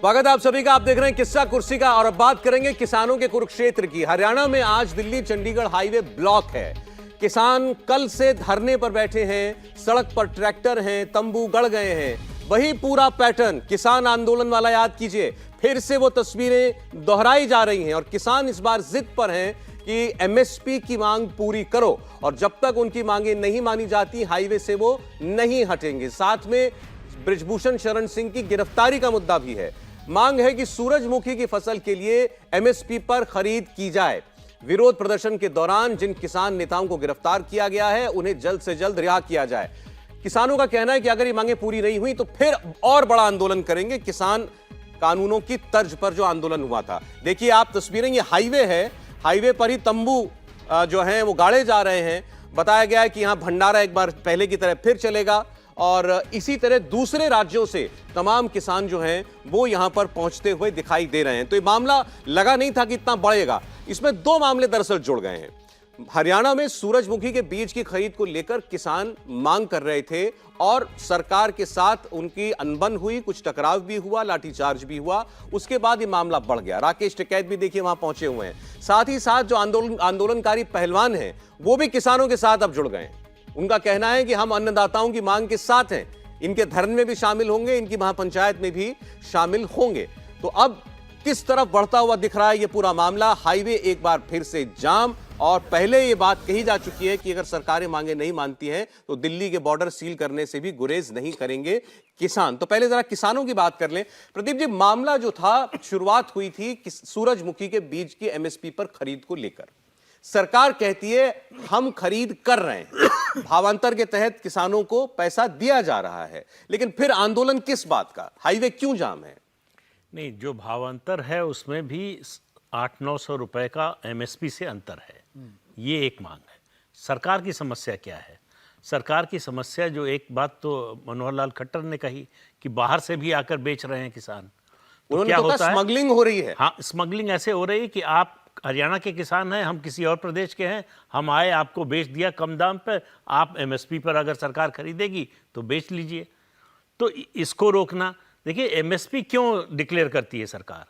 स्वागत है आप सभी का। आप देख रहे हैं किस्सा कुर्सी का और अब बात करेंगे किसानों के कुरुक्षेत्र की। हरियाणा में आज दिल्ली चंडीगढ़ हाईवे ब्लॉक है। किसान कल से धरने पर बैठे हैं, सड़क पर ट्रैक्टर हैं, तंबू गड़ गए हैं। वही पूरा पैटर्न किसान आंदोलन वाला याद कीजिए, फिर से वो तस्वीरें दोहराई जा रही हैं और किसान इस बार जिद पर हैं कि एमएसपी की मांग पूरी करो और जब तक उनकी मांगे नहीं मानी जाती हाईवे से वो नहीं हटेंगे। साथ में बृजभूषण शरण सिंह की गिरफ्तारी का मुद्दा भी है। मांग है कि सूरजमुखी की फसल के लिए एमएसपी पर खरीद की जाए। विरोध प्रदर्शन के दौरान जिन किसान नेताओं को गिरफ्तार किया गया है उन्हें जल्द से जल्द रिहा किया जाए। किसानों का कहना है कि अगर ये मांगे पूरी नहीं हुई तो फिर और बड़ा आंदोलन करेंगे। किसान कानूनों की तर्ज पर जो आंदोलन हुआ था, देखिए आप तस्वीरें, ये हाईवे है, हाईवे पर ही तंबू जो हैं वो गाड़े जा रहे हैं। बताया गया है कि यहां भंडारा एक बार पहले की तरह फिर चलेगा और इसी तरह दूसरे राज्यों से तमाम किसान जो हैं वो यहां पर पहुंचते हुए दिखाई दे रहे हैं। तो ये मामला लगा नहीं था कि इतना बढ़ेगा। इसमें दो मामले दरअसल जुड़ गए हैं। हरियाणा में सूरजमुखी के बीज की खरीद को लेकर किसान मांग कर रहे थे और सरकार के साथ उनकी अनबन हुई, कुछ टकराव भी हुआ, लाठीचार्ज भी हुआ। उसके बाद ये मामला बढ़ गया। राकेश टिकैत भी देखिए वहां पहुंचे हुए हैं। साथ ही साथ जो आंदोलनकारी पहलवान हैं वो भी किसानों के साथ अब जुड़ गए हैं। उनका कहना है कि हम अन्नदाताओं की मांग के साथ हैं, इनके धरने में भी शामिल होंगे, इनकी महापंचायत में भी शामिल होंगे। तो अब किस तरफ बढ़ता हुआ दिख रहा है ये पूरा मामला। हाईवे एक बार फिर से जाम और पहले ये बात कही जा चुकी है कि अगर सरकारें मांगे नहीं मानती हैं तो दिल्ली के बॉर्डर सील करने से भी गुरेज नहीं करेंगे किसान। तो पहले जरा किसानों की बात कर लें। प्रदीप जी, मामला जो था, शुरुआत हुई थी सूरजमुखी के बीज की एमएसपी पर खरीद को लेकर। सरकार कहती है हम खरीद कर रहे हैं, भावांतर के तहत किसानों को पैसा दिया जा रहा है, लेकिन फिर आंदोलन किस बात का? हाईवे क्यों जाम है? नहीं, जो भावांतर है उसमें भी 800-900 रुपए का एमएसपी से अंतर है। ये एक मांग है। सरकार की समस्या क्या है? सरकार की समस्या, जो एक बात तो मनोहर लाल खट्टर ने कही कि बाहर से भी आकर बेच रहे हैं किसान। तो क्या होता है? स्मगलिंग हो रही है। हाँ, स्मगलिंग ऐसे हो रही है कि आप हरियाणा के किसान हैं, हम किसी और प्रदेश के हैं, हम आए, आपको बेच दिया कम दाम पर, आप एमएसपी पर अगर सरकार खरीदेगी तो बेच लीजिए। तो इसको रोकना, देखिए एमएसपी क्यों डिक्लेयर करती है सरकार?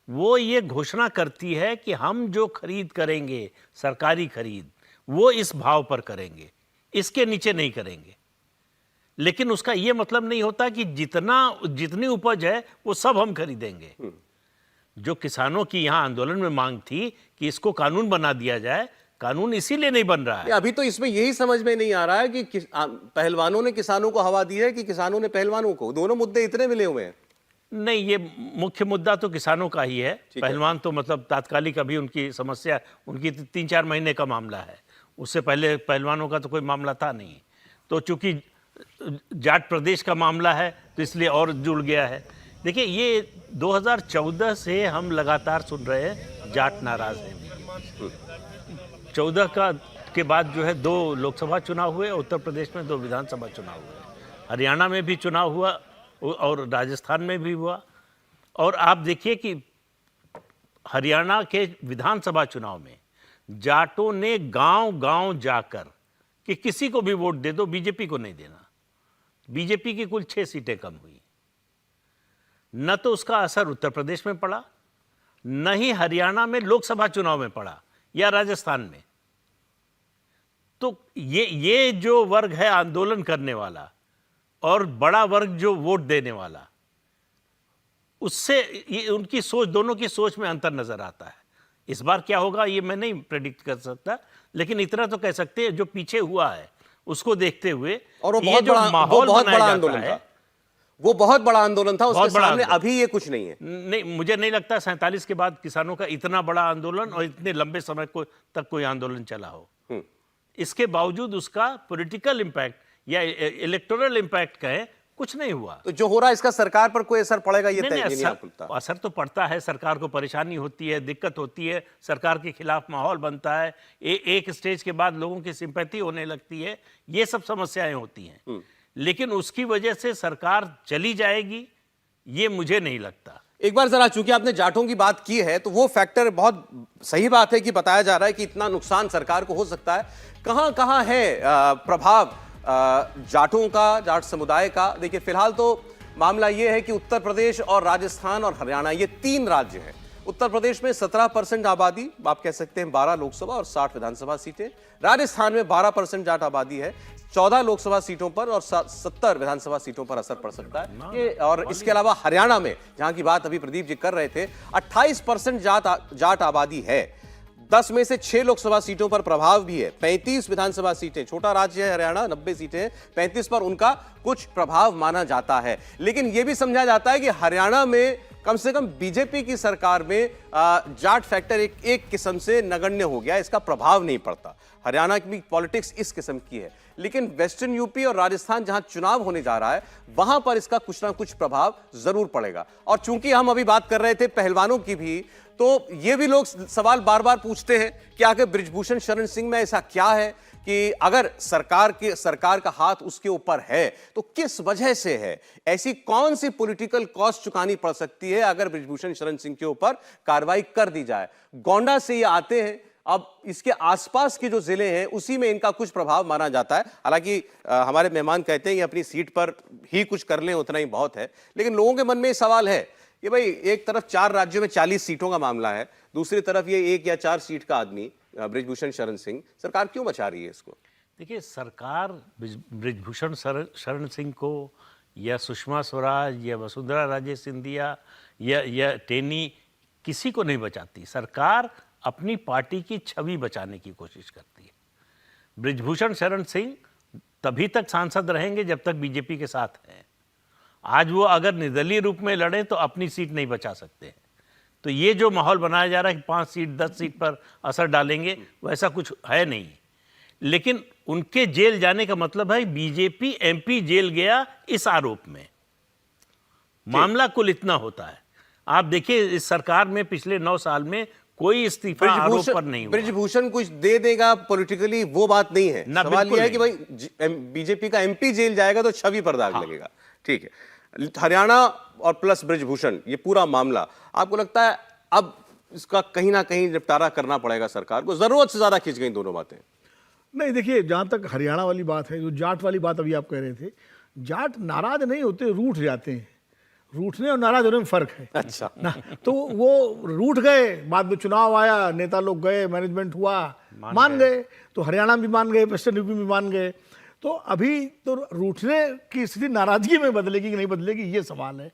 वो ये घोषणा करती है कि हम जो खरीद करेंगे, सरकारी खरीद, वो इस भाव पर करेंगे, इसके नीचे नहीं करेंगे। लेकिन उसका ये मतलब नहीं होता कि जितनी उपज है वो सब हम खरीदेंगे। जो किसानों की यहाँ आंदोलन में मांग थी कि इसको कानून बना दिया जाए, कानून इसीलिए नहीं बन रहा है। अभी तो इसमें यही समझ में नहीं आ रहा है कि पहलवानों ने किसानों को हवा दी है कि किसानों ने पहलवानों को। दोनों मुद्दे इतने मिले हुए हैं। नहीं, ये मुख्य मुद्दा तो किसानों का ही है। पहलवान तो मतलब तात्कालिक, अभी उनकी समस्या, उनकी 3-4 महीने का मामला है। उससे पहले पहलवानों का तो कोई मामला था नहीं। तो चूंकि जाट प्रदेश का मामला है तो इसलिए और जुड़ गया है। देखिए, ये 2014 से हम लगातार सुन रहे हैं जाट नाराज हैं। 14 के बाद जो है 2 लोकसभा चुनाव हुए, उत्तर प्रदेश में 2 विधानसभा चुनाव हुए, हरियाणा में भी चुनाव हुआ और राजस्थान में भी हुआ। और आप देखिए कि हरियाणा के विधानसभा चुनाव में जाटों ने गांव-गांव जाकर कि किसी को भी वोट दे दो, बीजेपी को नहीं देना। बीजेपी की कुल 6 सीटें कम हुई। न तो उसका असर उत्तर प्रदेश में पड़ा, न ही हरियाणा में लोकसभा चुनाव में पड़ा या राजस्थान में। तो ये जो वर्ग है आंदोलन करने वाला और बड़ा वर्ग जो वोट देने वाला, उससे ये उनकी सोच, दोनों की सोच में अंतर नजर आता है। इस बार क्या होगा ये मैं नहीं प्रेडिक्ट कर सकता, लेकिन इतना तो कह सकते हैं जो पीछे हुआ है उसको देखते हुए, और वो बहुत बड़ा आंदोलन था। वो बहुत बड़ा आंदोलन था, उसके सामने अभी ये कुछ नहीं है। नहीं, मुझे नहीं लगता 47 के बाद किसानों का इतना बड़ा आंदोलन और इतने लंबे समय तक कोई आंदोलन चला हो। इसके बावजूद उसका पॉलिटिकल इम्पैक्ट या इलेक्टोरल इम्पैक्ट कहें, कुछ नहीं हुआ। तो जो हो रहा है इसका सरकार पर कोई असर पड़ेगा ये तय नहीं है। असर तो पड़ता है, सरकार को परेशानी होती है, दिक्कत होती है, सरकार के खिलाफ माहौल बनता है, एक स्टेज के बाद लोगों की सिंपैथी होने लगती है, ये सब समस्याएं होती हैं। लेकिन उसकी वजह से सरकार चली जाएगी ये मुझे नहीं लगता। एक बार जरा, चूंकि आपने जाटों की बात की है तो वो फैक्टर बहुत सही बात है कि बताया जा रहा है कि इतना नुकसान सरकार को हो सकता है। कहां है प्रभाव जाटों का, जाट समुदाय का? देखिए फिलहाल तो मामला यह है कि उत्तर प्रदेश और राजस्थान और हरियाणा ये 3 राज्य हैं। उत्तर प्रदेश में 17% आबादी, आप कह सकते हैं 12 लोकसभा और 60 विधानसभा सीटें। राजस्थान में 12% जाट आबादी है, 14 लोकसभा सीटों पर और 70 विधानसभा सीटों पर असर पड़ सकता है ये। और इसके अलावा हरियाणा में, जहां की बात अभी प्रदीप जी कर रहे थे, 28% जाट आबादी है। 10 में से 6 लोकसभा सीटों पर प्रभाव भी है। 35 विधानसभा सीटें, छोटा राज्य है हरियाणा, 90 सीटें हैं, 35 पर उनका कुछ प्रभाव माना जाता है। लेकिन यह भी समझा जाता है कि हरियाणा में कम से कम बीजेपी की सरकार में जाट फैक्टर एक किस्म से नगण्य हो गया, इसका प्रभाव नहीं पड़ता। हरियाणा की पॉलिटिक्स इस किस्म की है। लेकिन वेस्टर्न यूपी और राजस्थान जहां चुनाव होने जा रहा है, वहां पर इसका कुछ ना कुछ प्रभाव जरूर पड़ेगा। और चूंकि हम अभी बात कर रहे थे पहलवानों की भी, तो ये भी लोग सवाल बार बार पूछते हैं कि आखिर बृजभूषण शरण सिंह में ऐसा क्या है कि अगर सरकार का हाथ उसके ऊपर है तो किस वजह से है? ऐसी कौन सी पॉलिटिकल कॉस्ट चुकानी पड़ सकती है अगर बृजभूषण शरण सिंह के ऊपर कार्रवाई कर दी जाए? गोंडा से ये आते हैं, अब इसके आसपास के जो जिले हैं उसी में इनका कुछ प्रभाव माना जाता है। हालांकि हमारे मेहमान कहते हैं कि अपनी सीट पर ही कुछ कर लें उतना ही बहुत है, लेकिन लोगों के मन में ये सवाल है कि भाई एक तरफ 4 राज्यों में 40 सीटों का मामला है, दूसरी तरफ ये 1 या 4 सीट का आदमी बृजभूषण शरण सिंह, सरकार क्यों बचा रही है इसको? देखिए, सरकार बृजभूषण शरण सिंह को या सुषमा स्वराज या वसुंधरा राजे सिंधिया या टेनी, किसी को नहीं बचाती। सरकार अपनी पार्टी की छवि बचाने की कोशिश करती है। बृजभूषण शरण सिंह तभी तक सांसद रहेंगे जब तक बीजेपी के साथ हैं। आज वो अगर निर्दलीय रूप में लड़े तो अपनी सीट नहीं बचा सकते हैं। तो ये जो माहौल बनाया जा रहा है कि 5 सीट 10 सीट पर असर डालेंगे, वैसा कुछ है नहीं। लेकिन उनके जेल जाने का मतलब है बीजेपी एमपी जेल गया इस आरोप में। मामला कुल इतना होता है। आप देखिए, इस सरकार में पिछले 9 साल में कोई इस्तीफा आरोप पर नहीं हुआ। बृजभूषण कुछ दे देगा पॉलिटिकली, वो बात नहीं है। सवाल यह है कि भाई बीजेपी का एमपी जेल जाएगा तो छवि पर दाग लगेगा। ठीक है, हरियाणा और प्लस बृजभूषण, ये पूरा मामला आपको लगता है अब इसका कहीं ना कहीं निपटारा करना पड़ेगा सरकार को? जरूरत से ज्यादा खिंच गई दोनों बातें। नहीं, देखिए, जहाँ तक हरियाणा वाली बात है, जो जाट वाली बात अभी आप कह रहे थे, जाट नाराज नहीं होते, रूठ जाते हैं। रूठने और नाराज होने में फर्क है। अच्छा ना, तो वो रूठ गए, बाद में चुनाव आया, नेता लोग गए, मैनेजमेंट हुआ, मान गए। तो हरियाणा भी मान गए, वेस्टर्न यूपी भी मान गए। तो अभी तो रूठने की स्थिति नाराजगी में बदलेगी कि नहीं बदलेगी, ये सवाल है।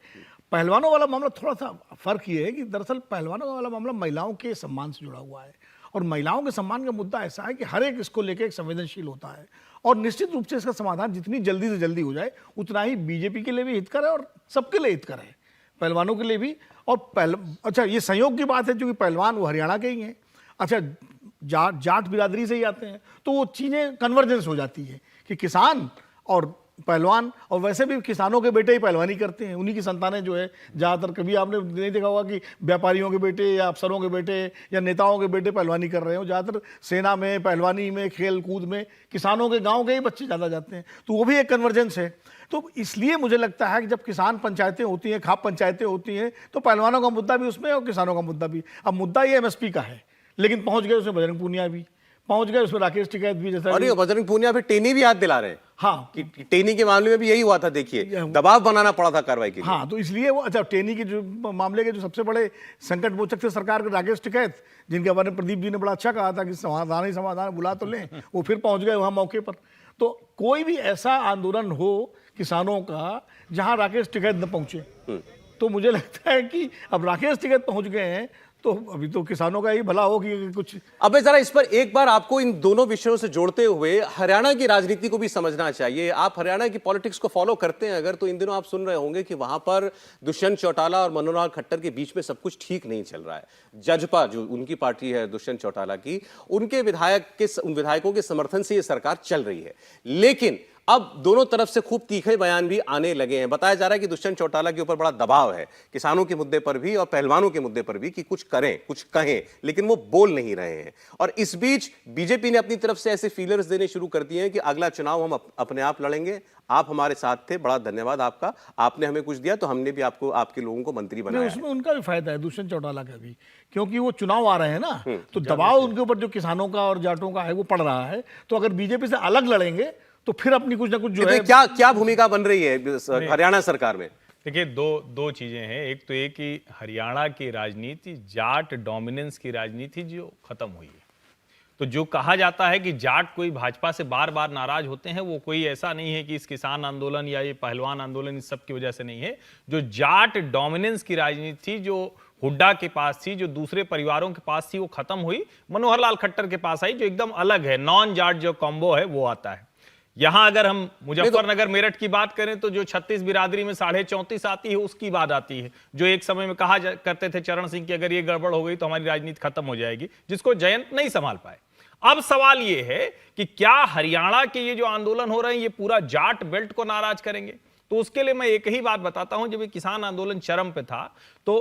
पहलवानों वाला मामला थोड़ा सा फर्क ये है कि दरअसल पहलवानों वाला मामला महिलाओं के सम्मान से जुड़ा हुआ है। और महिलाओं के सम्मान का मुद्दा ऐसा है कि हर एक इसको लेकर एक संवेदनशील होता है। और निश्चित रूप से इसका समाधान जितनी जल्दी से जल्दी हो जाए उतना ही बीजेपी के लिए भी हितकर है और सबके लिए हितकर है, पहलवानों के लिए भी। और अच्छा, ये संयोग की बात है क्योंकि पहलवान वो हरियाणा के ही हैं। अच्छा, जाट बिरादरी से ही आते हैं, तो वो चीज़ें कन्वर्जेंस हो जाती है कि किसान और पहलवान, और वैसे भी किसानों के बेटे ही पहलवानी करते हैं, उन्हीं की संतानें जो है ज़्यादातर। कभी आपने नहीं देखा होगा कि व्यापारियों के बेटे या अफसरों के बेटे या नेताओं के बेटे पहलवानी कर रहे हो। ज़्यादातर सेना में, पहलवानी में, खेल कूद में किसानों के गांव के ही बच्चे ज़्यादा जाते हैं। तो वो भी एक कन्वर्जेंस है। तो इसलिए मुझे लगता है कि जब किसान पंचायतें होती हैं, खाप पंचायतें होती हैं, तो पहलवानों का मुद्दा भी उसमें और किसानों का मुद्दा भी। अब मुद्दा ये MSP का है, लेकिन पहुँच गए उसमें बजरंग पूनिया भी, पहुंच गए उसमें राकेश टिकैत भी। जैसा और ये बजरंग पूनिया फिर टेनी भी याद दिला रहे हैं। हाँ, कि टेनी के मामले में भी यही हुआ था, देखिए दबाव बनाना पड़ा था कार्रवाई के लिए। हाँ, तो इसलिए वो, अच्छा, टेनी के जो मामले के जो सबसे बड़े संकट मोचक थे सरकार के, राकेश टिकैत, जिनके बारे में प्रदीप जी ने बड़ा अच्छा कहा था कि समाधान ही समाधान, बुला तो लें, वो फिर पहुंच गए वहाँ मौके पर। तो कोई भी ऐसा आंदोलन हो किसानों का जहाँ राकेश टिकैत न पहुंचे, तो मुझे लगता है कि अब राकेश टिकैत पहुंच गए हैं तो अभी तो किसानों का ही भला हो कि कुछ। अब जरा इस पर एक बार आपको इन दोनों विषयों से जोड़ते हुए हरियाणा की राजनीति को भी समझना चाहिए। आप हरियाणा की पॉलिटिक्स को फॉलो करते हैं अगर, तो इन दिनों आप सुन रहे होंगे कि वहां पर दुष्यंत चौटाला और मनोहर खट्टर के बीच में सब कुछ ठीक नहीं चल रहा है। जजपा, जो उनकी पार्टी है दुष्यंत चौटाला की, उनके विधायकों के समर्थन से ये सरकार चल रही है। लेकिन अब दोनों तरफ से खूब तीखे बयान भी आने लगे हैं। बताया जा रहा है कि दुष्यंत चौटाला के ऊपर बड़ा दबाव है, किसानों के मुद्दे पर भी और पहलवानों के मुद्दे पर भी, कि कुछ करें, कुछ कहें, लेकिन वो बोल नहीं रहे हैं। और इस बीच बीजेपी ने अपनी तरफ से ऐसे फीलर्स देने शुरू कर दिए हैं कि अगला चुनाव हम अपने आप लड़ेंगे, आप हमारे साथ थे, बड़ा धन्यवाद आपका, आपने हमें कुछ दिया तो हमने भी आपको, आपके लोगों को मंत्री बनाया। उसमें उनका भी फायदा है, दुष्यंत चौटाला का भी, क्योंकि वो चुनाव आ रहे हैं ना, तो दबाव उनके ऊपर जो किसानों का और जाटों का है वो पड़ रहा है। तो अगर बीजेपी से अलग लड़ेंगे तो फिर अपनी कुछ ना कुछ जो है। क्या क्या भूमिका बन रही है हरियाणा सरकार में? देखिए, दो चीजें हैं। एक तो ये कि हरियाणा की राजनीति जाट डोमिनेंस की राजनीति जो खत्म हुई है। तो जो कहा जाता है कि जाट कोई भाजपा से बार बार नाराज होते हैं, वो कोई ऐसा नहीं है कि इस किसान आंदोलन या ये पहलवान आंदोलन इस सब की वजह से नहीं है। जो जाट डोमिनेंस की राजनीति जो हुड्डा के पास थी, जो दूसरे परिवारों के पास थी, वो खत्म हुई, मनोहर लाल खट्टर के पास आई, जो एकदम अलग है, नॉन जाट जो कॉम्बो है वो आता है। यहां अगर हम मुजफ्फरनगर मेरठ की बात करें तो जो 36 बिरादरी में 34.5 आती है उसकी बात आती है, जो एक समय में कहा करते थे चरण सिंह की अगर ये गड़बड़ हो गई तो हमारी राजनीति खत्म हो जाएगी, जिसको जयंत नहीं संभाल पाए। अब सवाल ये है कि क्या हरियाणा के ये जो आंदोलन हो रहे हैं ये पूरा जाट बेल्ट को नाराज करेंगे? तो उसके लिए मैं एक ही बात बताता हूं, जब ये किसान आंदोलन चरम पे था तो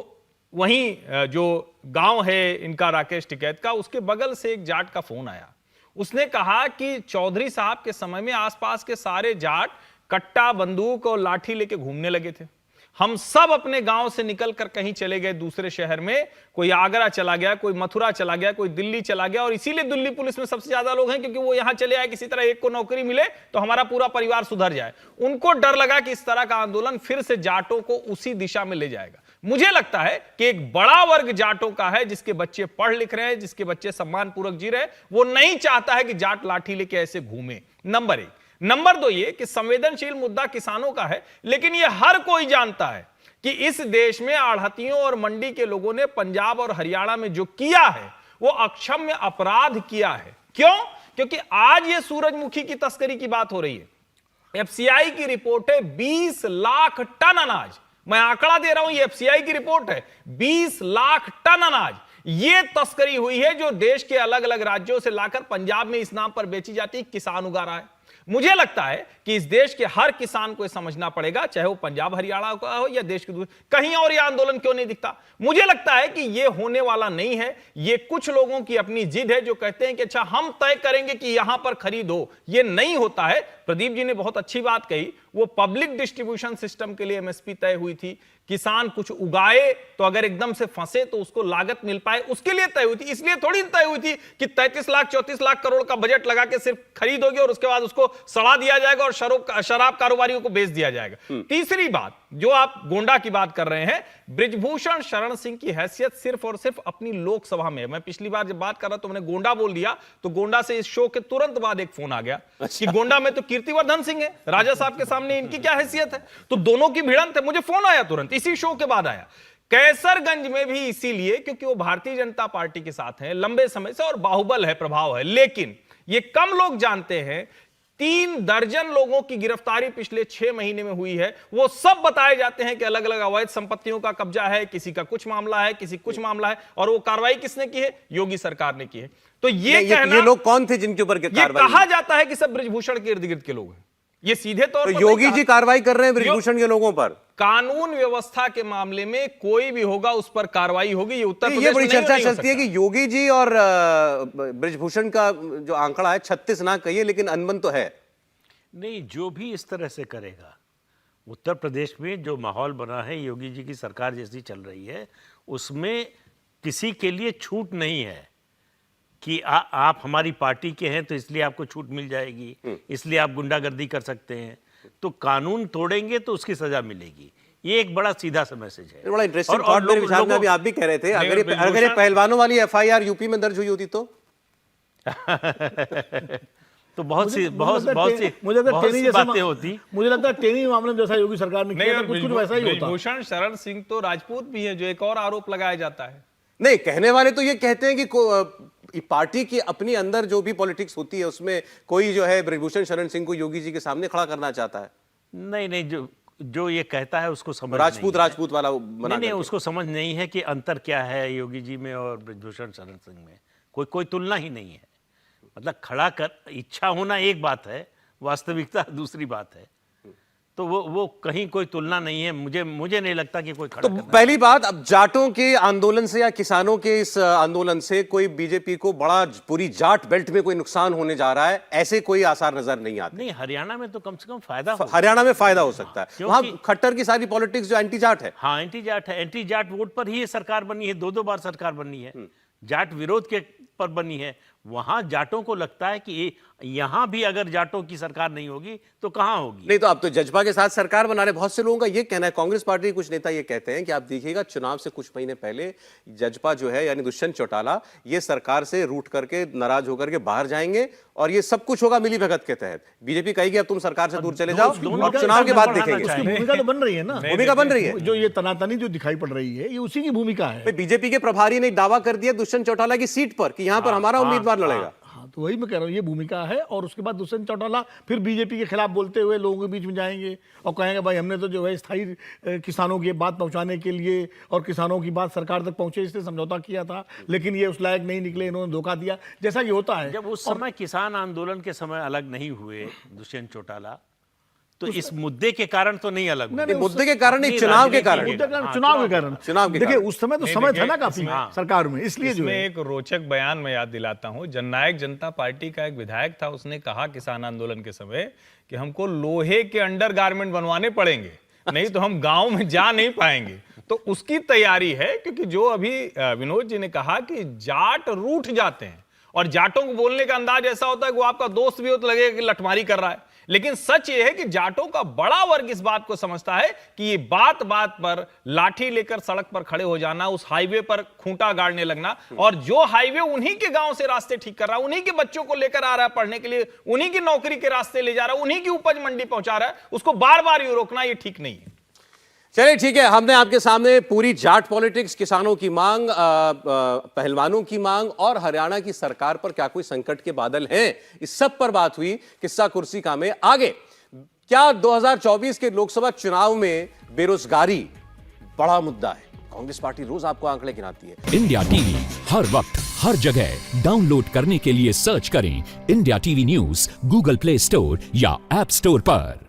वहीं जो गांव है इनका राकेश टिकैत का, उसके बगल से एक जाट का फोन आया। उसने कहा कि चौधरी साहब के समय में आसपास के सारे जाट कट्टा, बंदूक और लाठी लेके घूमने लगे थे। हम सब अपने गांव से निकलकर कहीं चले गए दूसरे शहर में, कोई आगरा चला गया, कोई मथुरा चला गया, कोई दिल्ली चला गया, और इसीलिए दिल्ली पुलिस में सबसे ज्यादा लोग हैं क्योंकि वो यहां चले आए किसी तरह एक को नौकरी मिले तो हमारा पूरा परिवार सुधर जाए। उनको डर लगा कि इस तरह का आंदोलन फिर से जाटों को उसी दिशा में ले जाएगा। मुझे लगता है कि एक बड़ा वर्ग जाटों का है जिसके बच्चे पढ़ लिख रहे हैं, जिसके बच्चे सम्मानपूर्वक जी रहे हैं, वो नहीं चाहता है कि जाट लाठी लेके ऐसे घूमे। नंबर 1। नंबर 2 ये कि संवेदनशील मुद्दा किसानों का है, लेकिन ये हर कोई जानता है कि इस देश में आढ़तियों और मंडी के लोगों ने पंजाब और हरियाणा में जो किया है वो अक्षम्य अपराध किया है। क्यों? क्योंकि आज ये सूरजमुखी की तस्करी की बात हो रही है। एफसीआई की रिपोर्ट है 20 लाख टन अनाज, मैं आंकड़ा दे रहा हूं, ये एफसीआई की रिपोर्ट है, 20 लाख टन अनाज ये तस्करी हुई है जो देश के अलग अलग राज्यों से लाकर पंजाब में इस नाम पर बेची जाती है किसान उगा रहा है। मुझे लगता है कि इस देश के हर किसान को समझना पड़ेगा, चाहे वो पंजाब हरियाणा का हो या देश के दूसरे कहीं और, यह आंदोलन क्यों नहीं दिखता? मुझे लगता है कि यह होने वाला नहीं है। ये कुछ लोगों की अपनी जिद है जो कहते हैं कि अच्छा हम तय करेंगे कि यहां पर खरीद हो। यह नहीं होता है। प्रदीप जी ने बहुत अच्छी बात कही, वो पब्लिक डिस्ट्रीब्यूशन सिस्टम के लिए एमएसपी तय हुई थी। किसान कुछ उगाए तो अगर एकदम से फंसे तो उसको लागत मिल पाए, उसके लिए तय हुई थी। इसलिए थोड़ी तय हुई थी कि 33 लाख 34 लाख करोड़ का बजट लगा के सिर्फ खरीद होगी और उसके बाद उसको सड़ा दिया जाएगा और शराब कारोबारियों को बेच दिया जाएगा। तीसरी बात, जो आप गोंडा की बात कर रहे हैं, बृजभूषण शरण सिंह की हैसियत सिर्फ और सिर्फ अपनी लोकसभा में। मैं पिछली बार जब बात कर रहा तो मैंने गोंडा बोल दिया, तो गोंडा से इस शो के तुरंत बाद एक फोन आ गया कि गोंडा में तो कीर्तिवर्धन सिंह है, राजा साहब के सामने इनकी क्या हैसियत है? तो दोनों की भिड़ंत है। मुझे फोन आया तुरंत, इसी शो के बाद आया। कैसरगंज में भी इसीलिए क्योंकि वो भारतीय जनता पार्टी के साथ हैं लंबे समय से और बाहुबल है, प्रभाव है। लेकिन ये कम लोग जानते हैं 3 दर्जन लोगों की गिरफ्तारी पिछले 6 महीने में हुई है। वो सब बताए जाते हैं कि अलग अलग अवैध संपत्तियों का कब्जा है, किसी का कुछ मामला है, किसी कुछ मामला है, और वो कार्रवाई किसने की है? योगी सरकार ने की है। तो ये कहना, ये लोग कौन थे जिनके ऊपर कार्रवाई? कहा जाता है कि सब बृजभूषण के इर्द गिर्द के लोग हैं। ये सीधे तौर पर योगी जी कार्रवाई कर रहे हैं बृजभूषण के लोगों पर। कानून व्यवस्था के मामले में कोई भी होगा उस पर कार्रवाई होगी। ये उत्तर प्रदेश ये बड़ी में चर्चा नहीं हो चलती है कि योगी जी और बृजभूषण का जो आंकड़ा है 36 ना कहिए लेकिन अनबन तो है। नहीं, जो भी इस तरह से करेगा, उत्तर प्रदेश में जो माहौल बना है, योगी जी की सरकार जैसी चल रही है, उसमें किसी के लिए छूट नहीं है कि आप हमारी पार्टी के हैं तो इसलिए आपको छूट मिल जाएगी, इसलिए आप गुंडागर्दी कर सकते हैं। तो कानून तोड़ेंगे तो उसकी सजा मिलेगी। ये एक बड़ा सीधा सा मैसेज है। बड़ा इंटरेस्टिंग थॉट मेरे विचार में अभी आप भी कह रहे थे, अगर ये पहलवानों वाली एफआईआर यूपी में दर्ज हुई होती तो बहुत सी बातें होती। मुझे लगता है टेनी मामले में जैसा योगी सरकार ने किया था, कुछ वैसा ही होता। बृजभूषण शरण सिंह तो राजपूत भी है, जो एक और आरोप लगाया जाता है। नहीं, कहने वाले तो ये कहते हैं कि पार्टी की अपनी अंदर जो भी पॉलिटिक्स होती है उसमें कोई जो है बृजभूषण शरण सिंह को योगी जी के सामने खड़ा करना चाहता है। नहीं, जो ये कहता है उसको समझ राजपूत वाला बना नहीं, उसको समझ नहीं है कि अंतर क्या है योगी जी में और बृजभूषण शरण सिंह में। कोई तुलना ही नहीं है। मतलब खड़ा कर इच्छा होना एक बात है, वास्तविकता दूसरी बात है। तो वो कहीं कोई तुलना नहीं है। मुझे नहीं लगता कि कोई खड़ा तो पहली बात, अब जाटों के आंदोलन से या किसानों के इस आंदोलन से कोई बीजेपी को बड़ा पूरी जाट बेल्ट में कोई नुकसान होने जा रहा है, ऐसे कोई आसार नजर नहीं आते। नहीं, हरियाणा में तो कम से कम फायदा हरियाणा में फायदा हो सकता है। वहां खट्टर की सारी पॉलिटिक्स जो एंटी जाट है। हाँ, एंटी जाट है। एंटी जाट वोट पर ही ये सरकार बनी है, 2 बार सरकार बनी है। जाट विरोध के पर बनी है। वहां जाटों को लगता है कि यहां भी अगर जाटों की सरकार नहीं होगी तो कहां होगी। नहीं तो अब तो जजपा के साथ सरकार बना रहे। बहुत से लोगों का ये कहना है, कांग्रेस पार्टी के कुछ नेता ये कहते हैं कि आप देखिएगा चुनाव से कुछ महीने पहले जजपा जो है यानी दुष्यंत चौटाला ये सरकार से रूठ करके नाराज होकर के बाहर जाएंगे और ये सब कुछ होगा मिलीभगत के तहत। बीजेपी कहेगी अब तुम सरकार से दूर चले जाओ और चुनाव के बाद देखेंगे। उसकी भूमिका तो बन रही है ना, भूमिका बन रही है। जो ये तनातनी जो दिखाई पड़ रही है ये उसी की भूमिका है। बीजेपी के प्रभारी ने दावा कर दिया दुष्यंत चौटाला की सीट पर कि यहां पर हमारा उम्मीदवार लड़ेगा। हाँ, तो वही मैं कह रहा हूँ, ये भूमिका है। और उसके बाद दुष्यंत चौटाला फिर बीजेपी के खिलाफ बोलते हुए लोगों के बीच में जाएंगे और कहेंगे भाई हमने तो जो है स्थायी किसानों की बात पहुंचाने के लिए और किसानों की बात सरकार तक पहुंचे इसलिए समझौता किया था, लेकिन ये उस लायक नहीं निकले, इन्होंने धोखा दिया, जैसा कि होता है। जब उस समय किसान आंदोलन के समय अलग नहीं हुए दुष्यंत चौटाला, तो इस मुद्दे के कारण तो नहीं अलग हुए। मुद्दे के कारण नहीं, चुनाव के कारण। चुनाव के कारण देखिए उस समय तो समय था ना काफी इसमें- सरकार में, इसलिए जो इसमें है एक रोचक बयान मैं याद दिलाता हूं। जननायक जनता पार्टी का एक विधायक था, उसने कहा किसान आंदोलन के समय कि हमको लोहे के अंडरगारमेंट बनवाने पड़ेंगे, नहीं तो हम गांव में जा नहीं पाएंगे। तो उसकी तैयारी है, क्योंकि जो अभी विनोद जी ने कहा कि जाट रूठ जाते हैं और जाटों को बोलने का अंदाज ऐसा होता है कि वो आपका दोस्त भी हो तो लगेगा कि लठमारी कर रहा है, लेकिन सच ये है कि जाटों का बड़ा वर्ग इस बात को समझता है कि ये बात बात पर लाठी लेकर सड़क पर खड़े हो जाना, उस हाईवे पर खूंटा गाड़ने लगना, और जो हाईवे उन्हीं के गांव से रास्ते ठीक कर रहा है, उन्हीं के बच्चों को लेकर आ रहा है पढ़ने के लिए, उन्हीं की नौकरी के रास्ते ले जा रहा है, उन्हीं की उपज मंडी पहुंचा रहा है, उसको बार बार ये रोकना ये ठीक नहीं है। चलिए ठीक है, हमने आपके सामने पूरी जाट पॉलिटिक्स, किसानों की मांग, पहलवानों की मांग और हरियाणा की सरकार पर क्या कोई संकट के बादल हैं, इस सब पर बात हुई। किस्सा कुर्सी का में आगे क्या 2024 के लोकसभा चुनाव में बेरोजगारी बड़ा मुद्दा है? कांग्रेस पार्टी रोज आपको आंकड़े गिनाती है। इंडिया टीवी हर वक्त हर जगह डाउनलोड करने के लिए सर्च करें India TV news Google play store या ऐप स्टोर पर।